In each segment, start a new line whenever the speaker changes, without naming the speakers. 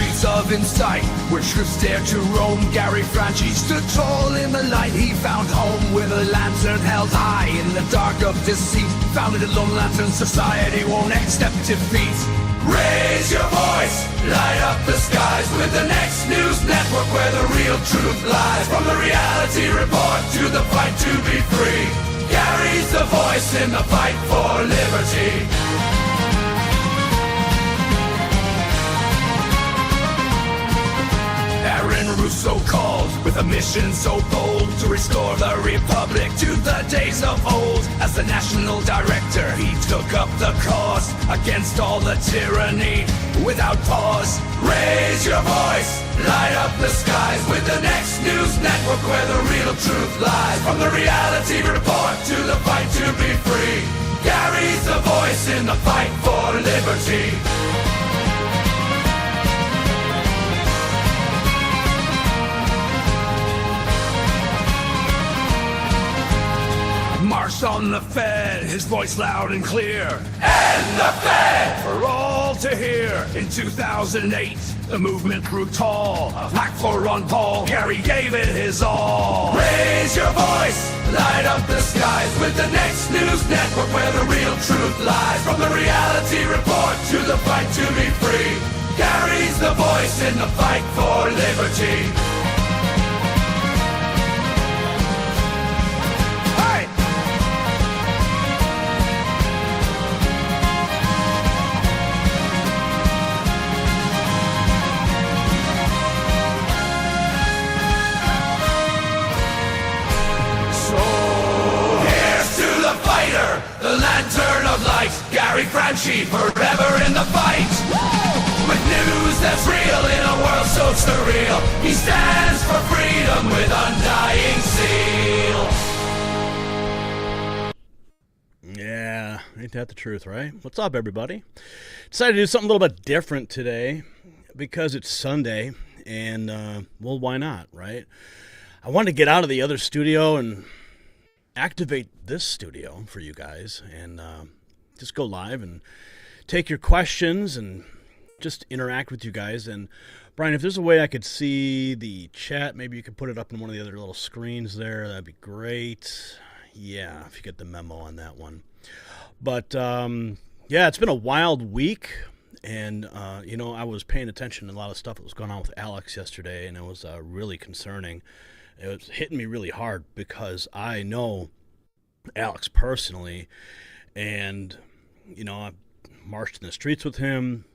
streets of insight, where truth dared to roam. Gary Franchi stood tall in the light. He found home with a lantern held high in the dark of deceit. Founded a Lone Lantern Society, won't accept defeat. Raise your voice, light up the skies with the next news network where the real truth lies. From the reality report to the fight to be free, Gary's the voice in the fight for liberty. Aaron Russo called with a mission so bold to restore the Republic to the days of old. As the national director, he took up the cause against all the tyranny without pause. Raise your voice, light up the skies with the next news network where the real truth lies. From the reality report to the fight to be free, Gary's the voice in the fight for liberty. March on the Fed, his voice loud and clear. End the Fed! For all to hear. In 2008, the movement grew tall. A pack for Ron Paul, Gary gave it his all. Raise your voice, light up the skies with the next news network where the real truth lies. From the reality report to the fight to be free, Gary's the voice in the fight for liberty. The lantern of light, Gary Franchi, forever in the fight. With news that's real in a world so surreal, he stands for freedom with undying zeal.
Yeah, ain't that the truth, right? What's up, everybody? Decided to do something a little bit different today because it's Sunday, and, well, why not, right? I wanted to get out of the other studio and activate this studio for you guys and just go live and take your questions and just interact with you guys. And Brian, if there's a way I could see the chat, maybe you could put it up on one of the other little screens there. That'd be great. Yeah, if you get the memo on that one. But yeah, it's been a wild week. And, you know, I was paying attention to a lot of stuff that was going on with Alex yesterday, and it was really concerning. It was hitting me really hard because I know Alex personally, and, you know, I've marched in the streets with him,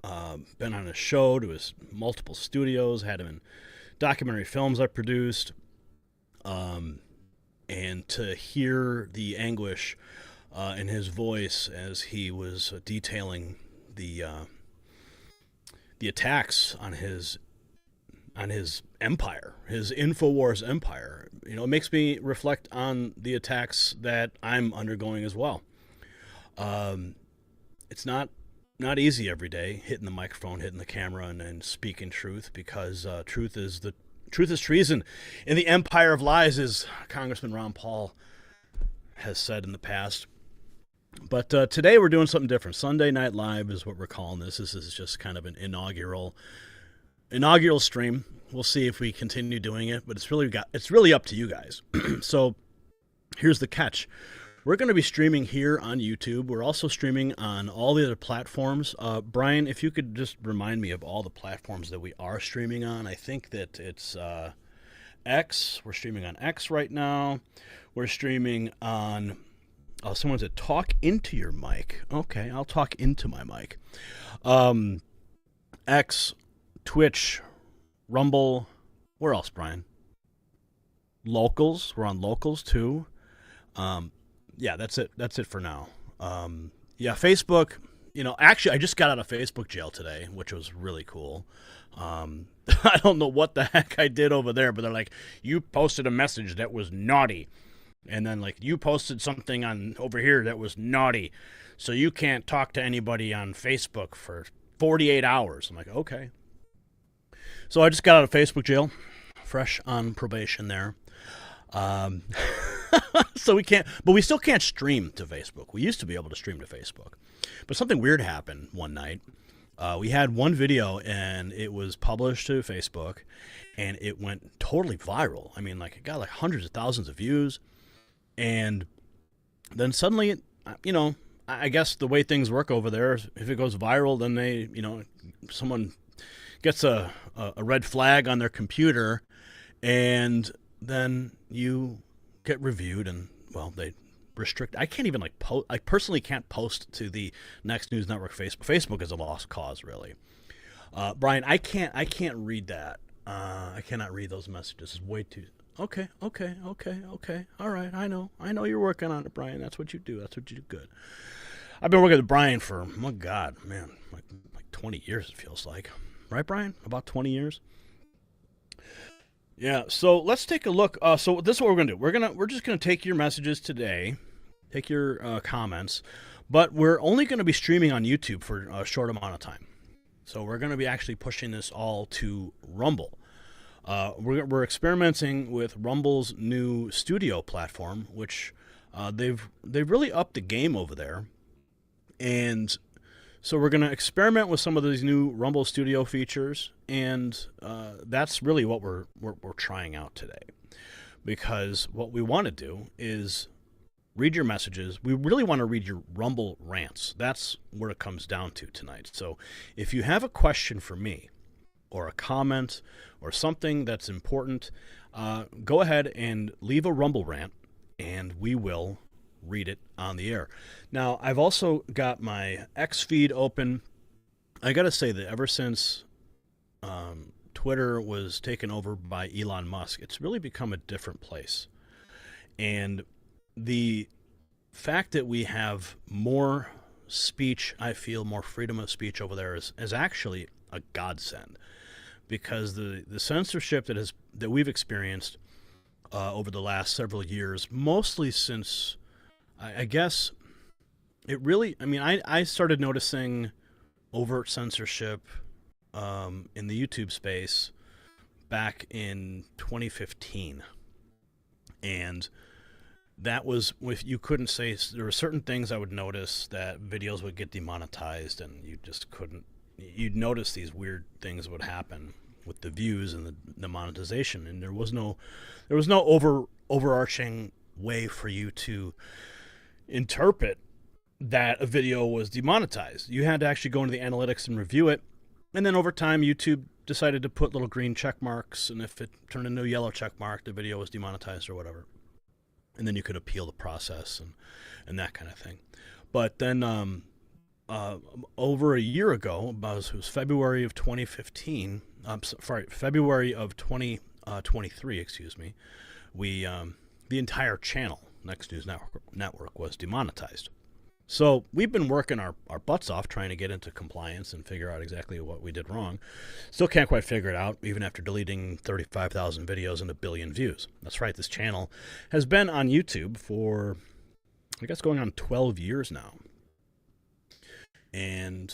been on his show to his multiple studios, had him in documentary films I produced, and to hear the anguish in his voice as he was detailing the attacks on his empire, his InfoWars empire. You know, it makes me reflect on the attacks that I'm undergoing as well. It's not easy every day, hitting the microphone, hitting the camera, and speaking truth, because truth is treason in the empire of lies, as Congressman Ron Paul has said in the past. But today we're doing something different. Sunday Night Live is what we're calling this. This is just kind of an inaugural stream. We'll see if we continue doing it, but it's really up to you guys. So here's the catch. We're going to be streaming here on YouTube. We're also streaming on all the other platforms. Brian, if you could just remind me of all the platforms that we are streaming on. I think that it's X. We're streaming on X right now. We're streaming on... Oh, someone said, talk into your mic. Okay, I'll talk into my mic. X, Twitch, Rumble. Where else, Brian? Locals. We're on Locals, too. Yeah, that's it. That's it for now. Yeah, Facebook. You know, actually, I just got out of Facebook jail today, which was really cool. I don't know what the heck I did over there, but they're like, you posted a message that was naughty. And then, like, you posted something on over here that was naughty, so you can't talk to anybody on Facebook for 48 hours. I'm like, okay. So I just got out of Facebook jail, fresh on probation there. So we can't, but we still can't stream to Facebook. We used to be able to stream to Facebook. But something weird happened one night. We had one video, and it was published to Facebook, and it went totally viral. I mean, like, it got like hundreds of thousands of views, and then suddenly, I guess the way things work over there is if it goes viral, then they, someone gets a red flag on their computer, and then you get reviewed, and, well, they restrict. I can't even post. I personally can't post to the Next News Network Facebook. Facebook is a lost cause, really. Brian, I can't read that. I cannot read those messages. It's way too. Okay. All right, I know you're working on it, Brian. That's what you do. That's what you do good. I've been working with Brian for, my God, man, like 20 years, it feels like. Right, Brian? About 20 years? Yeah, so let's take a look. So this is what we're going to do. We're just going to take your messages today, take your comments, but we're only going to be streaming on YouTube for a short amount of time. So we're going to be actually pushing this all to Rumble. We're experimenting with Rumble's new studio platform, which they've really upped the game over there. And so we're going to experiment with some of these new Rumble Studio features, and that's really what we're trying out today. Because what we want to do is read your messages. We really want to read your Rumble rants. That's where it comes down to tonight. So if you have a question for me, or a comment, or something that's important, go ahead and leave a Rumble rant, and we will read it on the air. Now, I've also got my X feed open. I got to say that ever since Twitter was taken over by Elon Musk, it's really become a different place. And the fact that we have more speech, I feel more freedom of speech over there is actually a godsend, because the censorship that we've experienced over the last several years, mostly since, I guess, it really, I started noticing overt censorship in the YouTube space back in 2015. And that was, if you couldn't say, there were certain things I would notice that videos would get demonetized, and you just couldn't, you'd notice these weird things would happen with the views and the monetization, and there was no overarching way for you to interpret that a video was demonetized. You had to actually go into the analytics and review it, and then over time YouTube decided to put little green check marks, and if it turned into a yellow check mark, the video was demonetized or whatever. And then you could appeal the process and that kind of thing. But then over a year ago, it was February of 2015, February of 2023, excuse me, the entire channel, Next News Network, was demonetized. So we've been working our butts off trying to get into compliance and figure out exactly what we did wrong. Still can't quite figure it out, even after deleting 35,000 videos and 1 billion views. That's right, this channel has been on YouTube for, I guess, going on 12 years now. And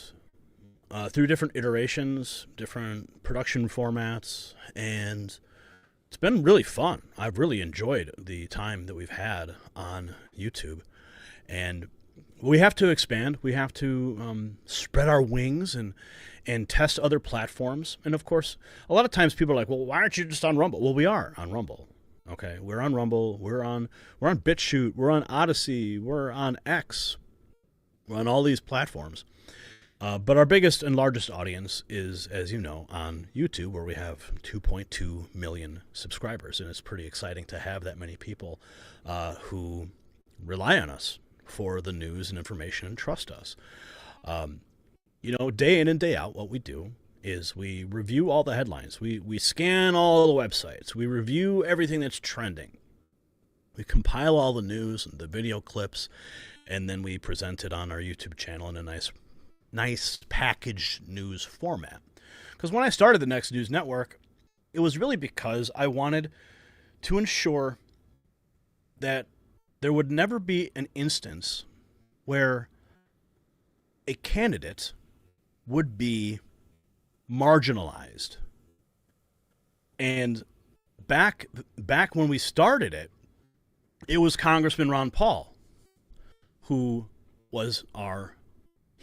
through different iterations, different production formats, and it's been really fun. I've really enjoyed the time that we've had on YouTube. And we have to expand. We have to spread our wings and test other platforms. And of course, a lot of times people are like, well, why aren't you just on Rumble? Well, we are on Rumble. Okay, we're on Rumble. We're on BitChute. We're on Odyssey. We're on X. We're on all these platforms. But our biggest and largest audience is, as you know, on YouTube, where we have 2.2 million subscribers. And it's pretty exciting to have that many people who rely on us for the news and information and trust us. Day in and day out, what we do is we review all the headlines. We scan all the websites. We review everything that's trending. We compile all the news and the video clips, and then we present it on our YouTube channel in a nice packaged news format. Because when I started the Next News Network, it was really because I wanted to ensure that there would never be an instance where a candidate would be marginalized. And back when we started it, it was Congressman Ron Paul who was our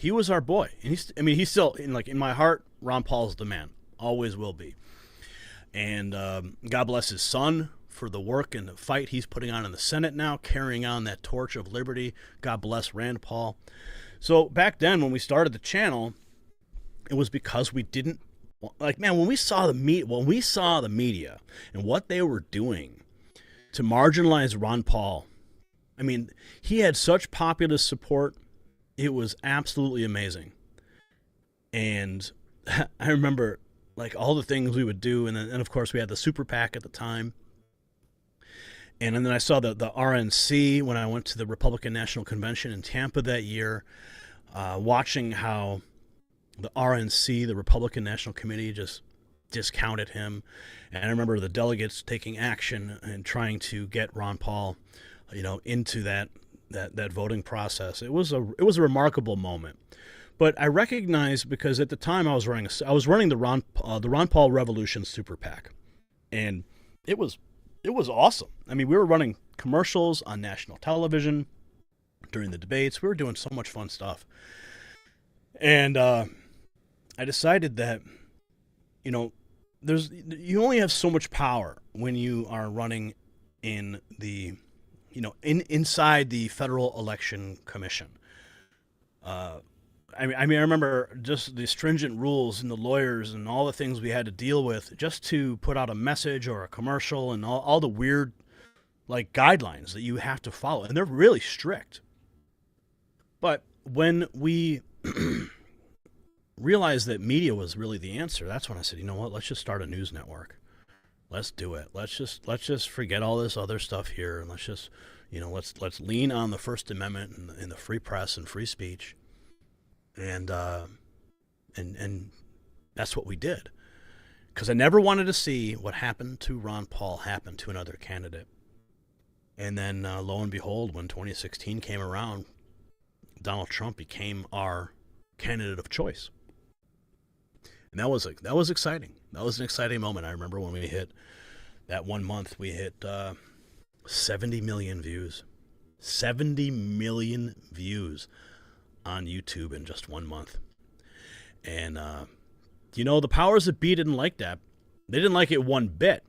he was our boy. And he's still, in my heart, Ron Paul's the man. Always will be. And God bless his son for the work and the fight he's putting on in the Senate now, carrying on that torch of liberty. God bless Rand Paul. So back then when we started the channel, it was because we didn't, when we saw the media and what they were doing to marginalize Ron Paul, he had such populist support. It was absolutely amazing. And I remember all the things we would do. And of course we had the super PAC at the time. And then I saw the RNC when I went to the Republican National Convention in Tampa that year, watching how the RNC, the Republican National Committee, just discounted him. And I remember the delegates taking action and trying to get Ron Paul, into that voting process. It was a remarkable moment. But I recognize, because at the time I was running the Ron Paul Revolution Super PAC, and it was awesome. We were running commercials on national television during the debates. We were doing so much fun stuff. And I decided that, you only have so much power when you are running in the, inside the Federal Election Commission. I remember just the stringent rules and the lawyers and all the things we had to deal with just to put out a message or a commercial, and all the weird guidelines that you have to follow. And they're really strict. But when we realized that media was really the answer, that's when I said, you know what, let's just start a news network. Let's do it. Let's just forget all this other stuff here, and let's just, let's lean on the First Amendment and the free press and free speech. And that's what we did, because I never wanted to see what happened to Ron Paul happen to another candidate. And then lo and behold, when 2016 came around, Donald Trump became our candidate of choice, and that was exciting. That was an exciting moment. I remember when we hit that 1 month, we hit 70 million views, 70 million views on YouTube in just 1 month. And the powers that be didn't like that. They didn't like it one bit.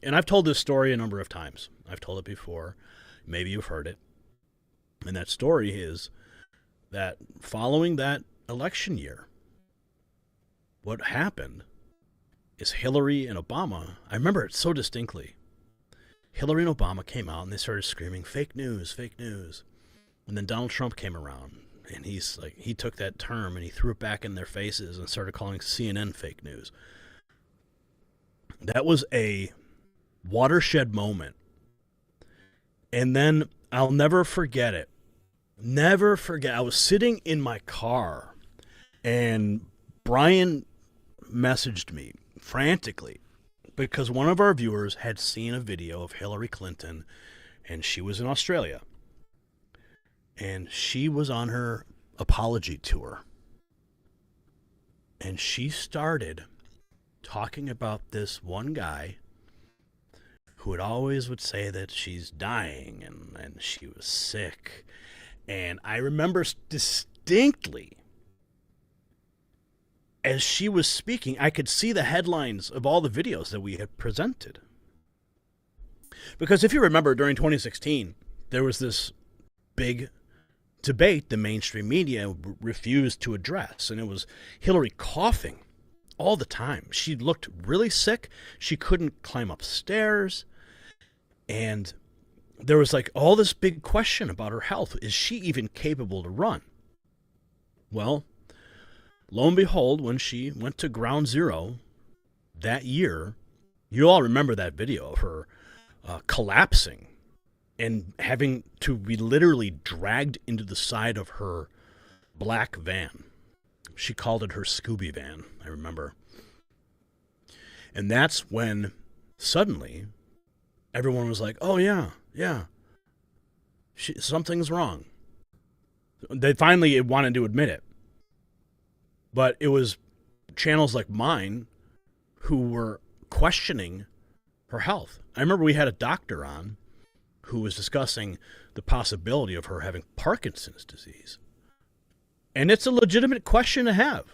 And I've told this story a number of times. I've told it before. Maybe you've heard it. And that story is that following that election year, what happened is Hillary and Obama, I remember it so distinctly. Hillary and Obama came out and they started screaming, fake news, fake news. And then Donald Trump came around, and he took that term and he threw it back in their faces and started calling CNN fake news. That was a watershed moment. And then I'll never forget it. Never forget. I was sitting in my car, and Brian messaged me frantically because one of our viewers had seen a video of Hillary Clinton, and she was in Australia. And she was on her apology tour. And she started talking about this one guy who would say that she's dying and she was sick. And I remember distinctly, as she was speaking, I could see the headlines of all the videos that we had presented. Because if you remember, during 2016, there was this big debate the mainstream media refused to address, and it was Hillary coughing all the time. She looked really sick. She couldn't climb upstairs, and there was all this big question about her health. Is she even capable to run? Well, lo and behold, when she went to Ground Zero that year, you all remember that video of her collapsing and having to be literally dragged into the side of her black van. She called it her Scooby van, I remember. And that's when suddenly everyone was like, oh yeah, something's wrong. They finally wanted to admit it. But it was channels like mine who were questioning her health. I remember we had a doctor on who was discussing the possibility of her having Parkinson's disease. And it's a legitimate question to have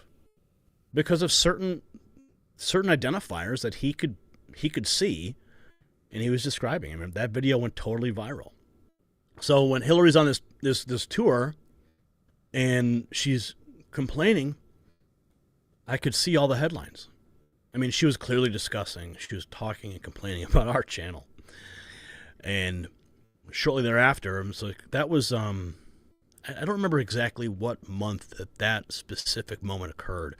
because of certain identifiers that he could see, and he was describing. I mean, that video went totally viral. So when Hillary's on this tour and she's complaining, I could see all the headlines. I mean, she was clearly discussing. She was talking and complaining about our channel. And shortly thereafter, it was like, that was, I don't remember exactly what month that specific moment occurred,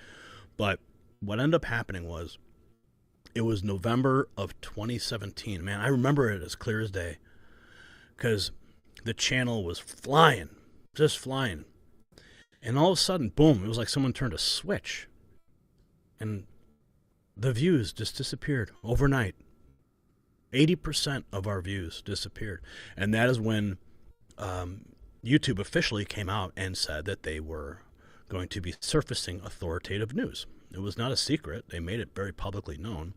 but what ended up happening was it was November of 2017. Man, I remember it as clear as day because the channel was flying, just flying. And all of a sudden, boom, it was like someone turned a switch. And the views just disappeared overnight. 80% of our views disappeared. And that is when YouTube officially came out and said that they were going to be surfacing authoritative news. It was not a secret. They made it very publicly known.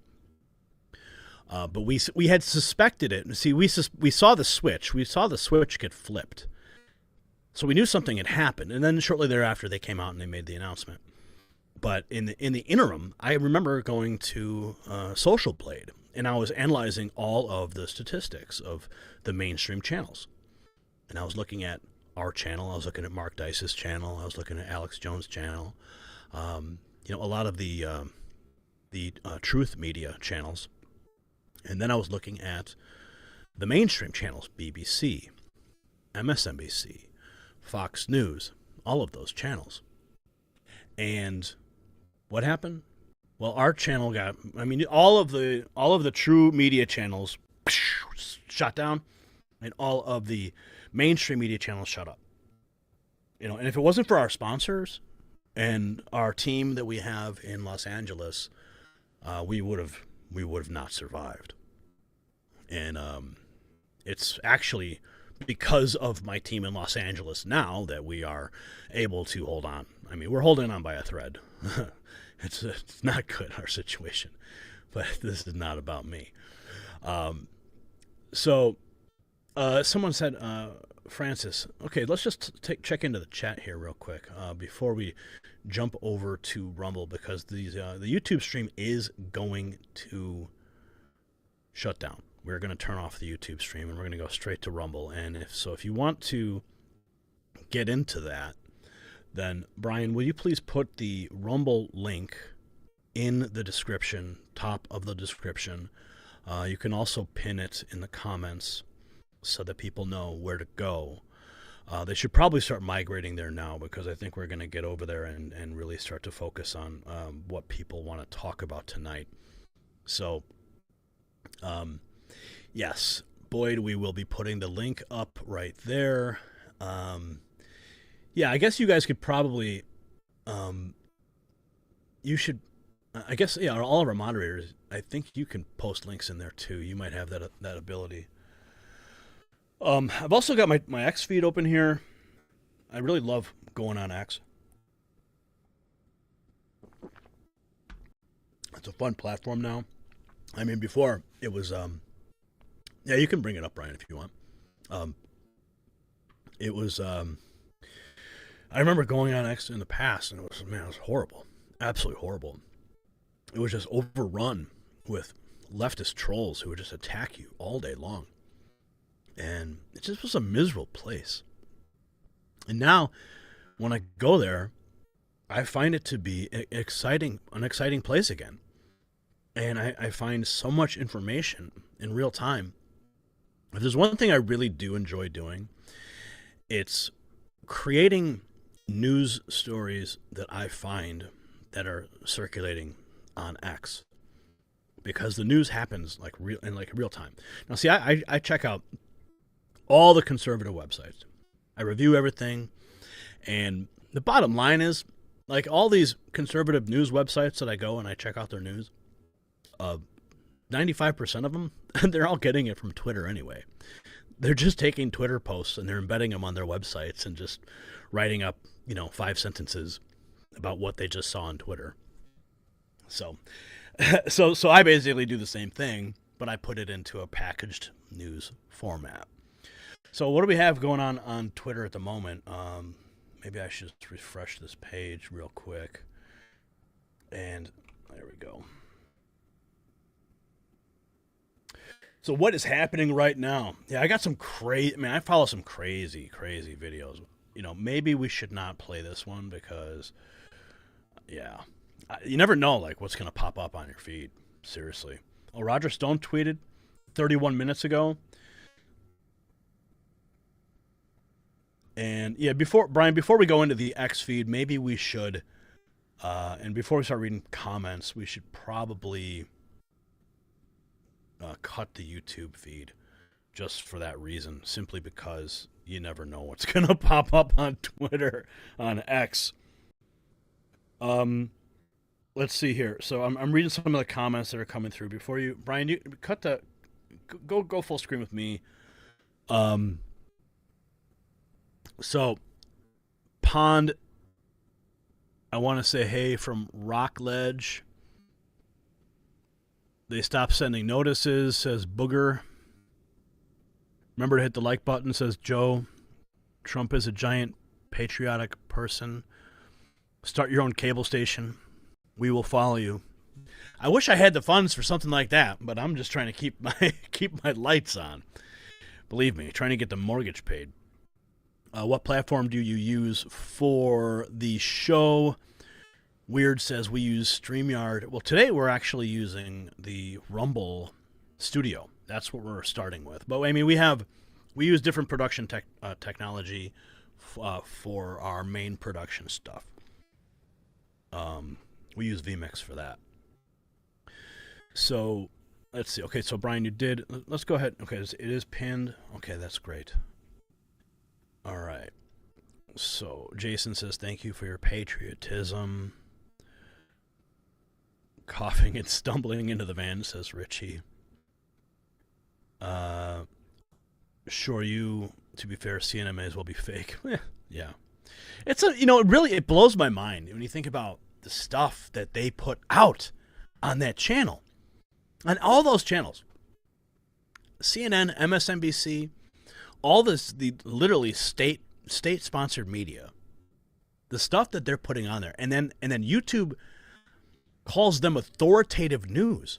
But we had suspected it. See, we saw the switch. We saw the switch get flipped. So we knew something had happened. And then shortly thereafter, they came out and they made the announcement. But in the interim, I remember going to Social Blade, and I was analyzing all of the statistics of the mainstream channels. And I was looking at our channel. I was looking at Mark Dice's channel. I was looking at Alex Jones' channel. A lot of the truth media channels. And then I was looking at the mainstream channels, BBC, MSNBC, Fox News, all of those channels. And what happened? Well, our channel got, all of the true media channels shut down, and all of the mainstream media channels shut up. And if it wasn't for our sponsors and our team that we have in Los Angeles, we would have not survived. And it's actually because of my team in Los Angeles now that we are able to hold on. I mean, we're holding on by a thread. It's not good, our situation, but this is not about me. So someone said, Francis, okay, let's just check into the chat here real quick before we jump over to Rumble, because the YouTube stream is going to shut down. We're going to turn off the YouTube stream and we're going to go straight to Rumble. And if you want to get into that, then Brian, will you please put the Rumble link in the description, top of the description. You can also pin it in the comments so that people know where to go. They should probably start migrating there now, because I think we're going to get over there and really start to focus on what people want to talk about tonight. So, yes, Boyd, we will be putting the link up right there. Yeah, I guess you guys could probably, you should, I guess, yeah, all of our moderators, I think you can post links in there too. You might have that ability. I've also got my X feed open here. I really love going on X. It's a fun platform now. I mean, before it was, yeah, you can bring it up, Brian, if you want. It was, I remember going on X in the past, and it was horrible. Absolutely horrible. It was just overrun with leftist trolls who would just attack you all day long. And it just was a miserable place. And now, when I go there, I find it to be an exciting place again. And I find so much information in real time. If there's one thing I really do enjoy doing, it's creating news stories that I find that are circulating on X, because the news happens in real time. Now, see, I check out all the conservative websites. I review everything, and the bottom line is, all these conservative news websites that I go and I check out their news, 95% of them, they're all getting it from Twitter anyway. They're just taking Twitter posts and they're embedding them on their websites and just writing up, 5 sentences about what they just saw on Twitter. So I basically do the same thing, but I put it into a packaged news format. So what do we have going on Twitter at the moment? maybe I should just refresh this page real quick. And there we go. So what is happening right now? Yeah, I got some crazy, I follow some crazy videos. Maybe we should not play this one because, yeah, you never know, like, what's going to pop up on your feed. Seriously. Oh, Roger Stone tweeted 31 minutes ago. And, yeah, Brian, before we go into the X feed, maybe we should, and before we start reading comments, we should probably cut the YouTube feed just for that reason, simply because you never know what's going to pop up on Twitter, on X. Let's see here. So I'm reading some of the comments that are coming through. Before you, Brian, you cut the, go full screen with me. So Pond, I want to say hey from Rock Ledge. They stopped sending notices, says Booger. Remember to hit the like button, says Joe. Trump is a giant patriotic person. Start your own cable station. We will follow you. I wish I had the funds for something like that, but I'm just trying to keep my lights on. Believe me, trying to get the mortgage paid. What platform do you use for the show? Weird says we use StreamYard. Well, today we're actually using the Rumble Studio. That's what we're starting with. But I mean, we use different production technology for our main production stuff. We use vMix for that. So let's see. Okay, so Brian, you did. Let's go ahead. Okay, it is pinned. Okay, that's great. All right. So Jason says thank you for your patriotism. Coughing and stumbling into the van, says Richie. Sure, to be fair, CNN may as well be fake. Yeah. It's it blows my mind when you think about the stuff that they put out on that channel. On all those channels. CNN, MSNBC, all this, literally state-sponsored media. The stuff that they're putting on there. And then YouTube calls them authoritative news.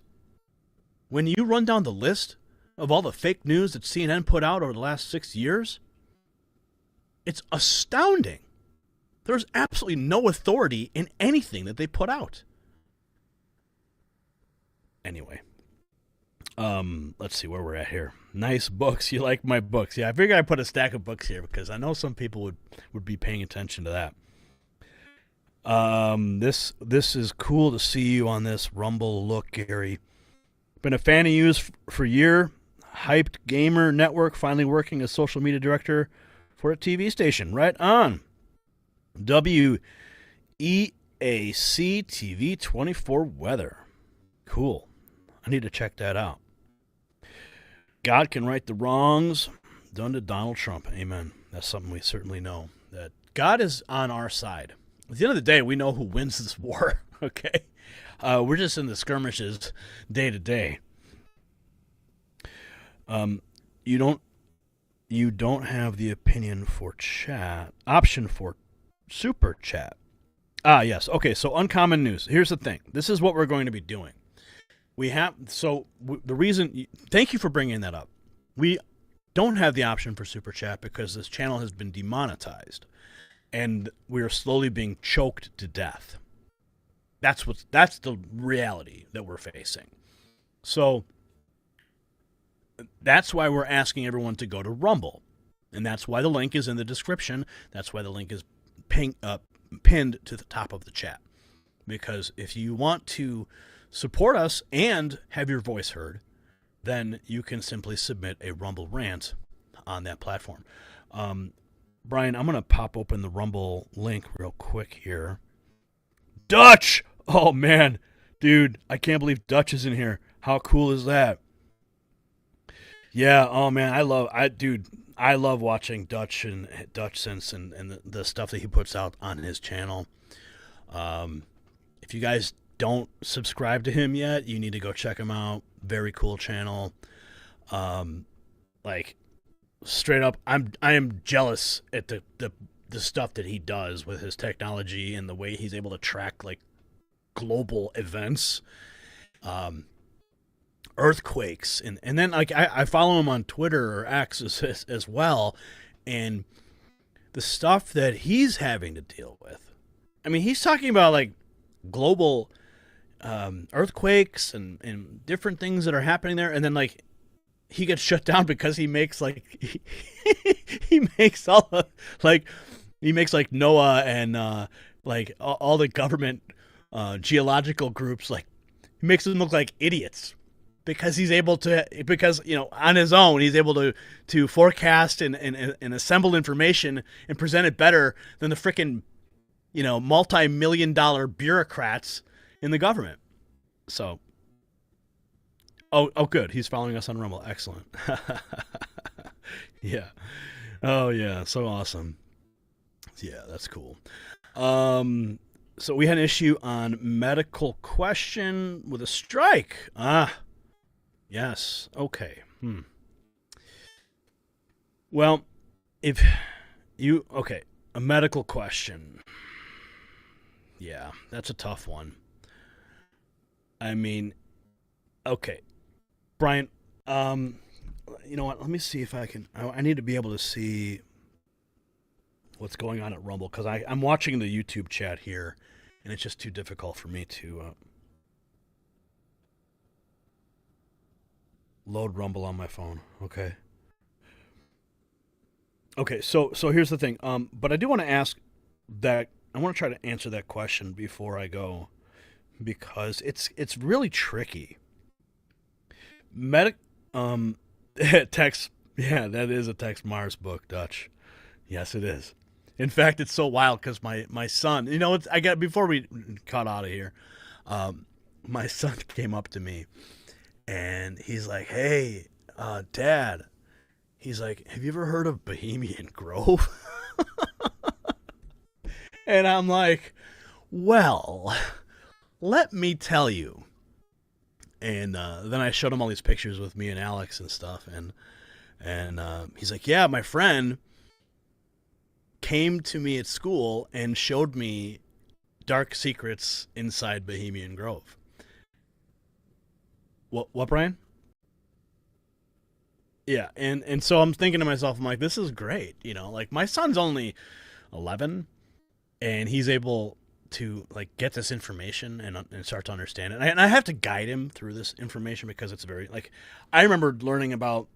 When you run down the list of all the fake news that CNN put out over the last 6 years, it's astounding. There's absolutely no authority in anything that they put out. Anyway, let's see where we're at here. Nice books. You like my books? Yeah, I figured I'd put a stack of books here because I know some people would be paying attention to that. This is cool to see you on this Rumble look, Gary. Been a fan of yours for a year. Hyped Gamer Network, finally working as social media director for a TV station. Right on. WEAC TV 24 weather. Cool. I need to check that out. God can right the wrongs done to Donald Trump. Amen. That's something we certainly know. That God is on our side. At the end of the day, we know who wins this war. Okay? We're just in the skirmishes day to day. You don't have the opinion for option for super chat. Ah, yes. Okay, so uncommon news. Here's the thing. This is what we're going to be doing. The reason, thank you for bringing that up. We don't have the option for super chat because this channel has been demonetized and we are slowly being choked to death. That's the reality that we're facing. So that's why we're asking everyone to go to Rumble. And that's why the link is in the description. That's why the link is pinned to the top of the chat. Because if you want to support us and have your voice heard, then you can simply submit a Rumble rant on that platform. Brian, I'm going to pop open the Rumble link real quick here. Dutch! Oh, man. Dude, I can't believe Dutch is in here. How cool is that? Yeah, oh, man, I love watching Dutch Sense and the stuff that he puts out on his channel. If you guys don't subscribe to him yet, you need to go check him out. Very cool channel. Straight up, I am jealous at the the stuff that he does with his technology and the way he's able to track like global events, earthquakes, and then like I follow him on Twitter or X as well, and the stuff that he's having to deal with. I mean, he's talking about like global earthquakes and different things that are happening there, and then like he gets shut down because he makes like he makes all the, like he makes like NOAA and like all the government geological groups, like he makes them look like idiots because he's able to, because on his own he's able to forecast and assemble information and present it better than the frickin' multi-million-dollar bureaucrats in the government. So oh good, he's following us on Rumble. Excellent. Yeah. Oh yeah, so awesome. Yeah, that's cool. So we had an issue on medical question with a strike. Yes. Okay. Well, if you a medical question. Yeah, that's a tough one. I mean, okay, Brian. You know what? Let me see if I can. I need to be able to see what's going on at Rumble because I'm watching the YouTube chat here, and it's just too difficult for me to load Rumble on my phone. Okay. So here's the thing. But I do want to ask that. I want to try to answer that question before I go, because it's really tricky. Text. Yeah, that is a Text Mars book, Dutch. Yes, it is. In fact, it's so wild because my son, before we cut out of here, my son came up to me and he's like, "Hey, Dad," he's like, "Have you ever heard of Bohemian Grove?" And I'm like, "Well, let me tell you." And then I showed him all these pictures with me and Alex and stuff, and he's like, "Yeah, my friend came to me at school and showed me dark secrets inside Bohemian Grove." What, Brian? Yeah, and so I'm thinking to myself, I'm like, this is great, like my son's only 11, and he's able to like get this information and start to understand it. And I have to guide him through this information because it's very like, I remember learning about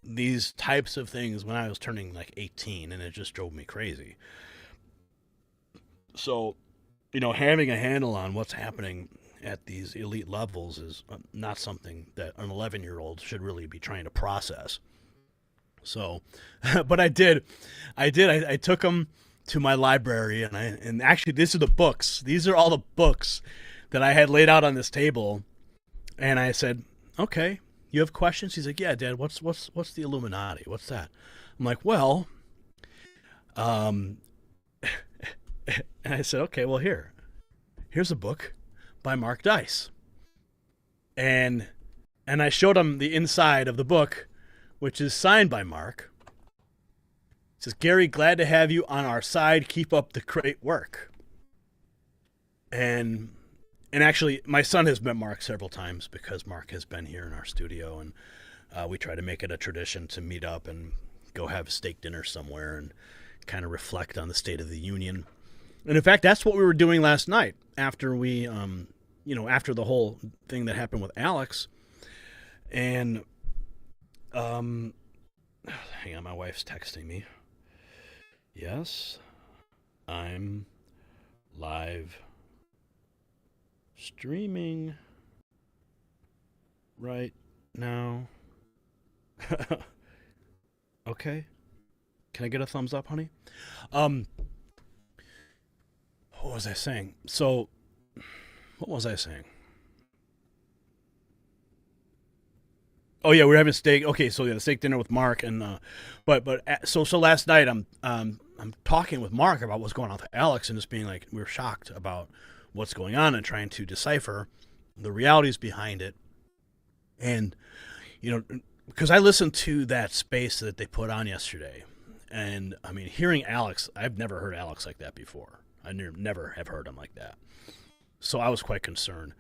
these types of things when I was turning like 18, and it just drove me crazy. So, having a handle on what's happening at these elite levels is not something that an 11-year-old should really be trying to process. So, but I did. I took him to my library, and actually these are the books. These are all the books that I had laid out on this table, and I said, "Okay, you have questions?" He's like, "Yeah, Dad. What's the Illuminati? What's that?" I'm like, "Well," and I said, "Okay, well here's a book by Mark Dice," and I showed him the inside of the book, which is signed by Mark. It says, "Gary, glad to have you on our side. Keep up the great work." And actually, my son has met Mark several times because Mark has been here in our studio, and we try to make it a tradition to meet up and go have a steak dinner somewhere and kind of reflect on the State of the Union. And in fact, that's what we were doing last night after we, after the whole thing that happened with Alex. And, hang on, my wife's texting me. Yes, I'm live streaming right now. Okay. Can I get a thumbs up, honey? What was I saying? So, what was I saying? Oh yeah, we're having steak. Okay, so yeah, the steak dinner with Mark, and so last night I'm talking with Mark about what's going on with Alex, and just being like, we're shocked about what's going on and trying to decipher the realities behind it. And because I listened to that space that they put on yesterday, And I mean, hearing Alex, I've never heard Alex like that before. I never have heard him like that. So I was quite concerned.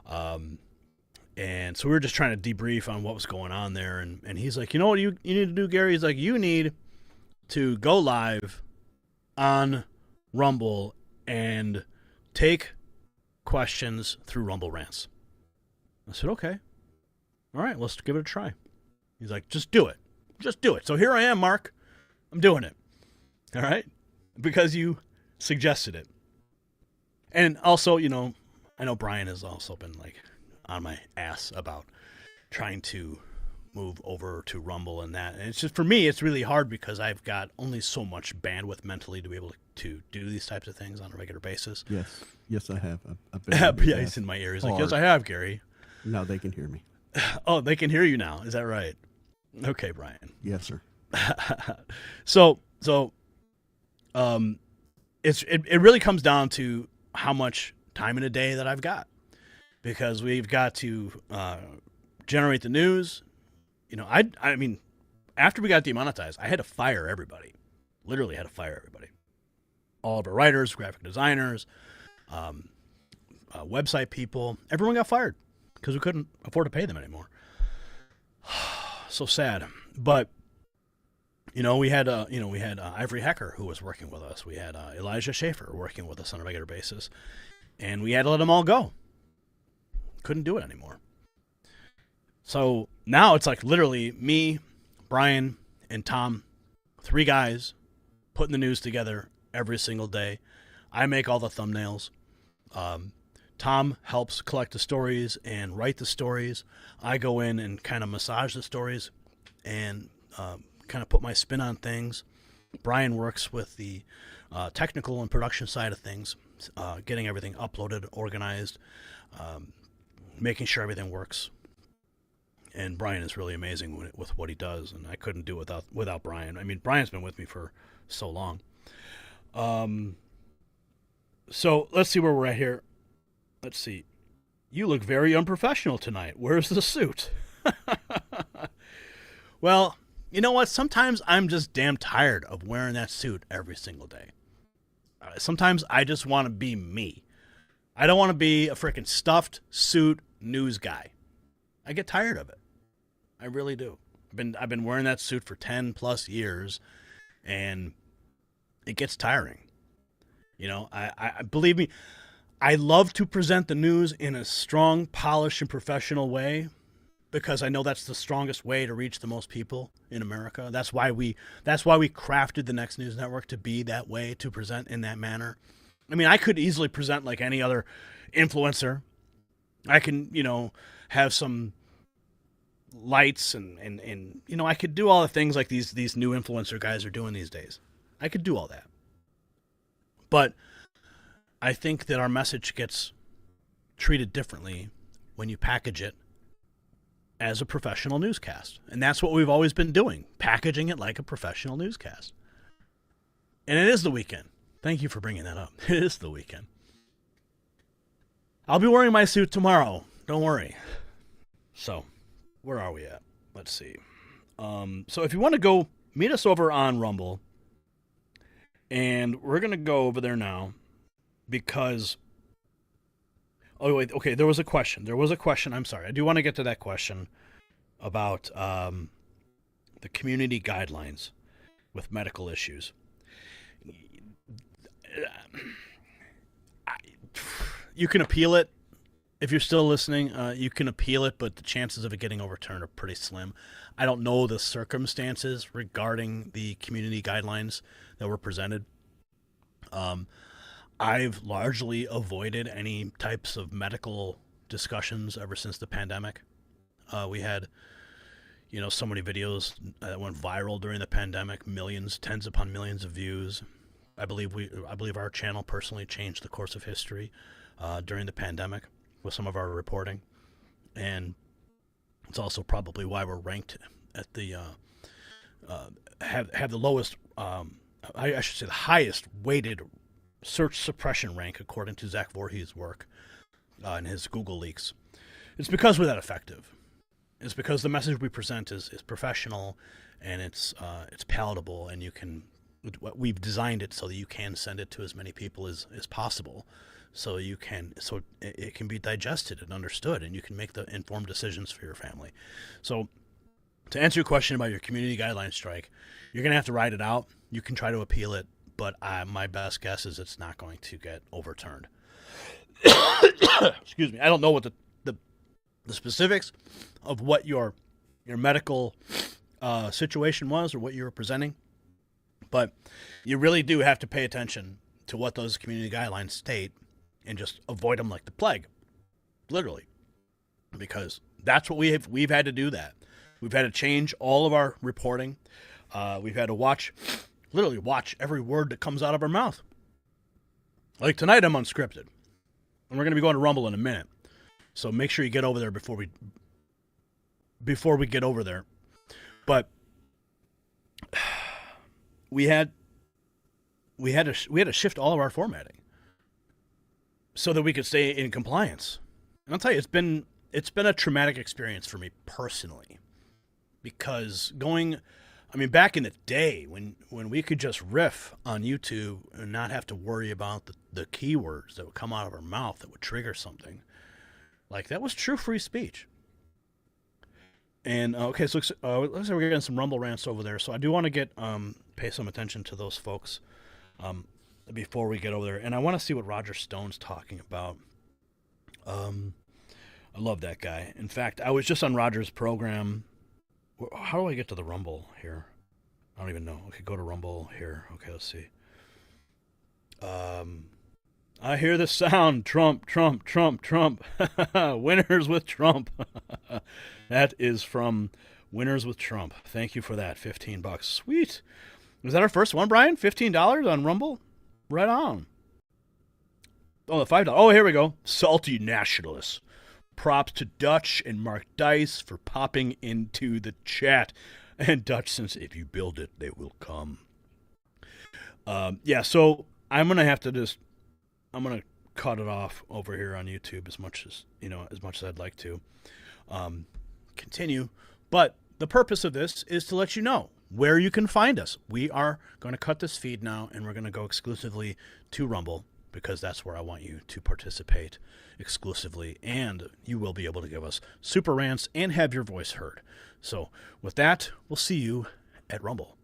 And so we were just trying to debrief on what was going on there. And he's like, you know what you need to do, Gary? He's like, you need to go live on Rumble and take questions through Rumble Rants. I said, okay. All right, let's give it a try. He's like, just do it. Just do it. So here I am, Mark. I'm doing it. All right? Because you suggested it. And also, you know, I know Brian has also been like on my ass about trying to move over to Rumble and that. And it's just, for me, it's really hard because I've got only so much bandwidth mentally to be able to do these types of things on a regular basis.
Yes, I have.
Yeah, he's in my ear. He's like, yes, I have, Gary.
Now they can hear me.
Oh, they can hear you now. Is that right? Okay, Brian.
Yes, sir.
So, it really comes down to how much time in a day that I've got, because we've got to generate the news. You know, I mean, after we got demonetized, I had to fire everybody. Literally had to fire everybody. All of our writers, graphic designers, website people, everyone got fired because we couldn't afford to pay them anymore. So sad. But you know, we had Ivory Hecker who was working with us. We had Elijah Schaefer working with us on a regular basis, and we had to let them all go. Couldn't do it anymore. So now it's like literally me, Brian, and Tom, 3 guys putting the news together every single day. I make all the thumbnails. Tom helps collect the stories and write the stories. I go in and kind of massage the stories and kind of put my spin on things. Brian works with the technical and production side of things, getting everything uploaded, organized, making sure everything works. And Brian is really amazing with what he does, and I couldn't do it without Brian. I mean, Brian's been with me for so long. So let's see where we're at here. Let's see. You look very unprofessional tonight. Where's the suit? Well, you know what? Sometimes I'm just damn tired of wearing that suit every single day. Sometimes I just want to be me. I don't want to be a freaking stuffed suit news guy. I get tired of it. I really do. I've been wearing that suit for 10 plus years, and it gets tiring. You know, I believe me, I love to present the news in a strong, polished, and professional way, because I know that's the strongest way to reach the most people in America. That's why we crafted the Next News Network to be that way, to present in that manner. I mean, I could easily present like any other influencer. I can, you know, have some lights and you know, I could do all the things like these new influencer guys are doing these days. I could do all that. But I think that our message gets treated differently when you package it as a professional newscast. And that's what we've always been doing, packaging it like a professional newscast. And it is the weekend. Thank you for bringing that up. It is the weekend. I'll be wearing my suit tomorrow. Don't worry. So, where are we at? Let's see. So if you want to go, meet us over on Rumble. And we're going to go over there now because... Oh, wait. Okay, there was a question. I'm sorry. I do want to get to that question about the community guidelines with medical issues. You can appeal it. If you're still listening, you can appeal it, but the chances of it getting overturned are pretty slim. I don't know the circumstances regarding the community guidelines that were presented. I've largely avoided any types of medical discussions ever since the pandemic. We had, you know, so many videos that went viral during the pandemic, millions, tens upon millions of views. I believe our channel personally changed the course of history during the pandemic with some of our reporting, and it's also probably why we're ranked at the have the lowest, I should say the highest weighted search suppression rank according to Zach Voorhees' work and his Google leaks. It's because we're that effective. is because the message we present is professional, and it's palatable, and we've designed it so that you can send it to as many people as possible, so it can be digested and understood, and you can make the informed decisions for your family. So to answer your question about your community guideline strike, you're going to have to ride it out. You can try to appeal it, but my best guess is it's not going to get overturned. Excuse me. I don't know what the specifics of what your medical situation was or what you were presenting, but you really do have to pay attention to what those community guidelines state and just avoid them like the plague, literally, because that's what we've had to do. That we've had to change all of our reporting. We've had to literally watch every word that comes out of our mouth. Like tonight, I'm unscripted, and we're going to be going to Rumble in a minute. So make sure you get over there before we get over there. But we had to shift all of our formatting so that we could stay in compliance. And I'll tell you, it's been a traumatic experience for me personally, because back in the day when we could just riff on YouTube and not have to worry about the keywords that would come out of our mouth that would trigger something, like that was true free speech. And okay, so let's say we're getting some Rumble rants over there. So I do want to pay some attention to those folks before we get over there, and I want to see what Roger Stone's talking about. I love that guy. In fact, I was just on Roger's program. How do I get to the Rumble here? I don't even know. Okay, go to Rumble here. Okay, let's see. I hear the sound. Trump, Trump, Trump, Trump. Winners with Trump. That is from Winners with Trump. Thank you for that. $15. Sweet. Was that our first one, Brian? $15 on Rumble? Right on. Oh, the $5. Oh, here we go. Salty nationalists. Props to Dutch and Mark Dice for popping into the chat. And Dutch says, if you build it, they will come. Yeah, so I'm going to have to I'm going to cut it off over here on YouTube as much as I'd like to continue. But the purpose of this is to let you know where you can find us. We are going to cut this feed now, and we're going to go exclusively to Rumble, because that's where I want you to participate exclusively, and you will be able to give us super rants and have your voice heard. So with that, we'll see you at Rumble.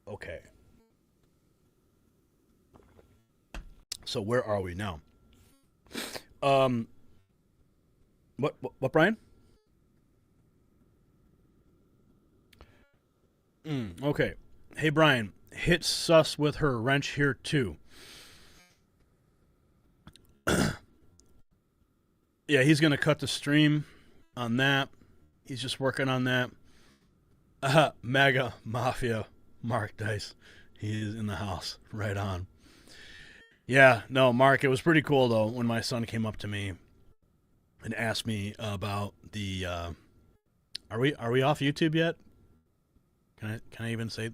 Okay. So where are we now? What, Brian? Okay. Hey, Brian, hit sus with her wrench here, too. Yeah, he's going to cut the stream on that. He's just working on that. MAGA Mafia, Mark Dice. He's in the house. Right on. Yeah, no, Mark, it was pretty cool, though, when my son came up to me and asked me about the... Are we off YouTube yet? Can I even say...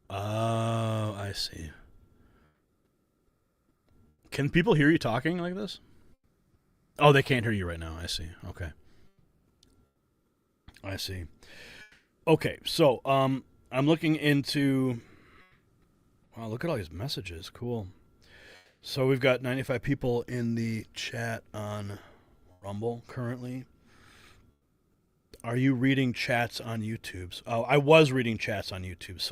Oh, I see. Can people hear you talking like this? Oh, they can't hear you right now. I see. Okay. I see. Okay, so I'm looking into... Wow, look at all these messages. Cool. So we've got 95 people in the chat on Rumble currently. Are you reading chats on YouTube? Oh, I was reading chats on YouTube. So